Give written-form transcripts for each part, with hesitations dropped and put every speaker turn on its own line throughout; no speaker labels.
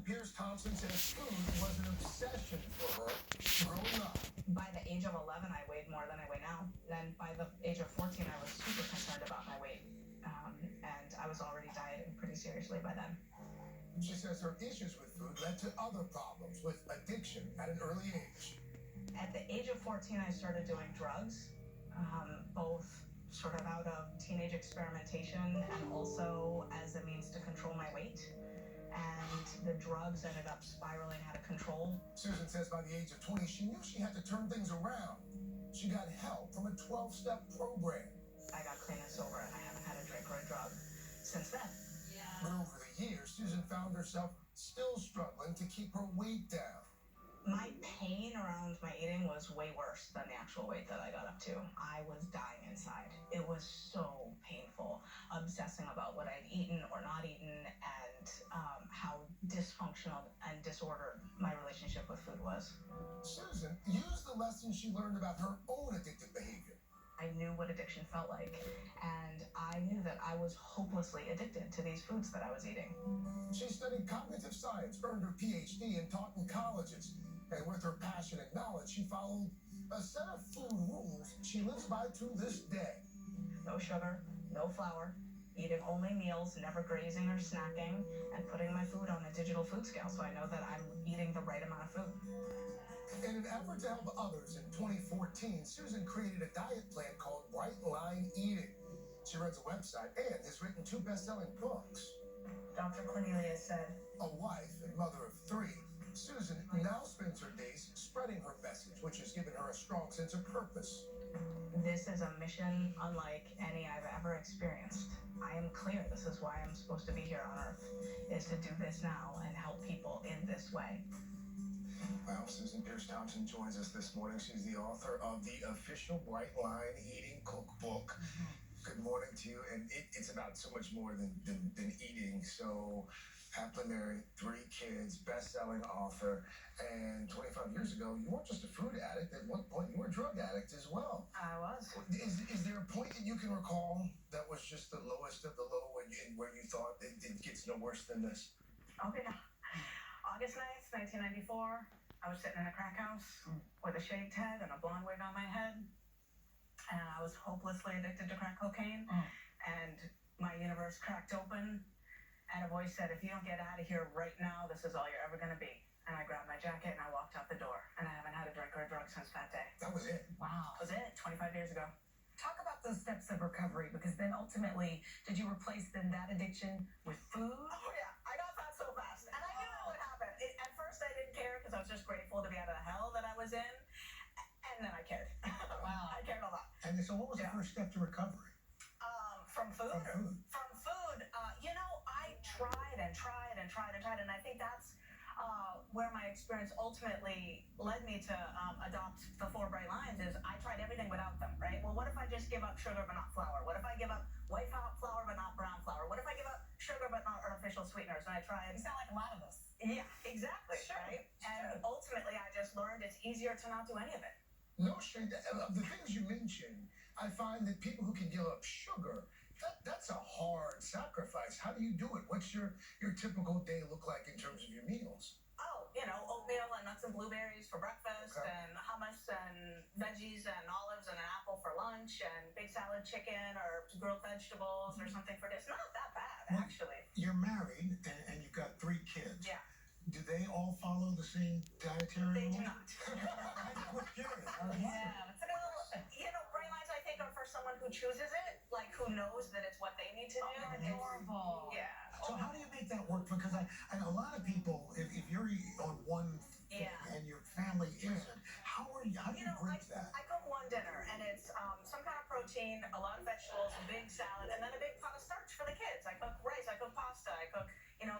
Pierce Thompson says food was an obsession for her growing up.
By the age of 11, I weighed more than I weigh now. Then by the age of 14, I was super concerned about my weight. And I was already dieting pretty seriously by then.
She says her issues with food led to other problems with addiction at an early age.
At the age of 14, I started doing drugs, both sort of out of teenage experimentation and also as a means to control my weight. And the drugs ended up spiraling out of control.
Susan says by the age of 20, she knew she had to turn things around. She got help from a 12-step program.
I got clean and sober, and I haven't had a drink or a drug since then.
But over the years, Susan found herself still struggling to keep her weight down.
My pain around my eating was way worse than the actual weight that I got up to. I was dying inside. It was so painful, obsessing about what I'd eaten or not eaten, and how dysfunctional and disordered my relationship with food was.
Susan used the lessons she learned about her own addictive behavior.
I knew what addiction felt like, and I knew that I was hopelessly addicted to these foods that I was eating.
She studied cognitive science, earned her PhD, and taught in colleges. And with her passion and knowledge, she followed a set of food rules she lives by to this day.
No sugar, no flour, eating only meals, never grazing or snacking, and putting my food on a digital food scale so I know that I'm eating the right amount of food.
In an effort to help others in 2014, Susan created a diet plan called Brightline Eating. She runs a website and has written 2 best-selling books.
Dr. Cornelia said,
A wife and mother of 3, Susan now spends her days spreading her message, which has given her a strong sense of purpose.
this is a mission unlike any I've ever experienced. I am clear this is why I'm supposed to be here on Earth, is to do this now and help people in this way.
Well, Susan Pierce Thompson joins us this morning. She's the author of the official Brightline Eating Cookbook. Good morning to you. And it's about so much more than eating. So, happily married, 3 kids, best-selling author. And 25 years ago, you weren't just a food addict. At one point, you were a drug addict as well.
I was.
Is there a point that you can recall that was just the lowest of the low where you thought it gets no worse than this?
Oh, yeah. August 9th, 1994, I was sitting in a crack house with a shaved head and a blonde wig on my head, and I was hopelessly addicted to crack cocaine, and my universe cracked open, and a voice said, if you don't get out of here right now, this is all you're ever going to be. And I grabbed my jacket and I walked out the door, and I haven't had a drink or a drug since that day.
That was it.
Wow. That was it, 25 years ago.
Talk about those steps of recovery, because then ultimately, did you replace then that addiction with food?
Oh, yeah. I got that so fast. And I knew that would happen. At first, I didn't care because I was just grateful to be out of the hell that I was in. And then I cared.
Wow.
I cared a lot.
And so what was the first step to recovery?
From food?
From food.
From food. I tried and tried and tried and tried. And I think that's where my experience ultimately led me to adopt the 4 bright lines is I tried everything without them, right? Well, what if I just give up sugar but not flour? What if I give up white flour but not brown flour? What if I give up sugar but not artificial sweeteners? And I tried.
You sound like a lot of us.
Yeah, exactly.
Sure.
Right? And ultimately, I just learned it's easier to not do any of it.
No, Shane, of the things you mentioned, I find that people who can give up sugar, that's a hard sacrifice. How do you do it? What's your typical day look like in terms of your meals?
Oh, oatmeal and nuts and blueberries for breakfast, and hummus and veggies and olives and an apple for lunch, and big salad chicken or grilled vegetables or something for dinner. Not that bad, actually.
You're married and you've got 3 kids.
Yeah.
Do they all follow the same dietary
They do
rules?
not.
I was curious.
Well, bright lines, I think, are for someone who chooses it, like who knows that it's what they need to do.
Adorable.
Yeah.
So how do you make that work? Because I know a lot of people, if you're on one thing and your family isn't, how do you bridge that?
I cook one dinner, and it's some kind of protein, a lot of vegetables, a big salad, and then a big pot of starch for the kids. I cook rice, I cook pasta, I cook,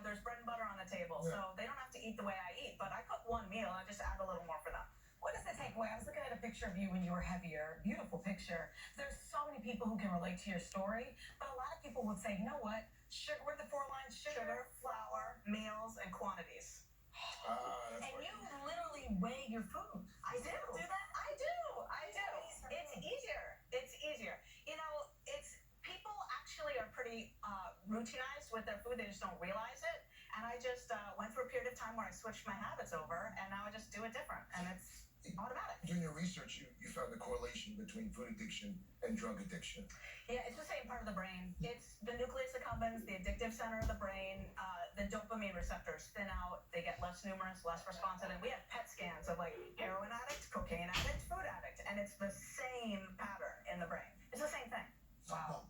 there's bread and butter on the table.
Yeah.
So they don't have to eat the way I eat, but I cook one meal, I just add a little more for them.
What is the takeaway? I was looking at a picture of you when you were heavier. Beautiful picture. There's so many people who can relate to your story, but a lot of people would say, you know what? What are the 4 lines?
Sugar, flour, meals, and quantities.
And you literally weigh your food.
I do.
Do that?
I do. It's easier. People actually are pretty routinized with their food. They just don't realize it. And I just went through a period of time switched my habits over, and now I just do it different, and it's automatic.
During your research, you found a correlation between food addiction and drug addiction.
Yeah, it's the same part of the brain. It's the nucleus accumbens, the addictive center of the brain. The dopamine receptors thin out. They get less numerous, less responsive. And we have PET scans of like heroin addict, cocaine addict, food addict, and it's the same pattern in the brain. It's the same thing.
Wow.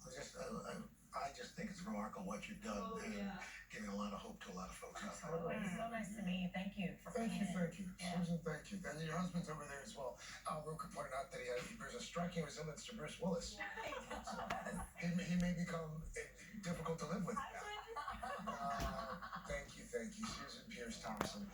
I just think it's remarkable what you've done and giving a lot of hope to a lot of folks out there.
Absolutely. So nice to meet you. Thank you for
Thank you,
being
thank you.
Yeah.
Susan, thank you. And your husband's over there as well. Roka pointed out that he bears a striking resemblance to Bruce Willis. He may become difficult to live with now. Thank you, Susan Pierce Thompson.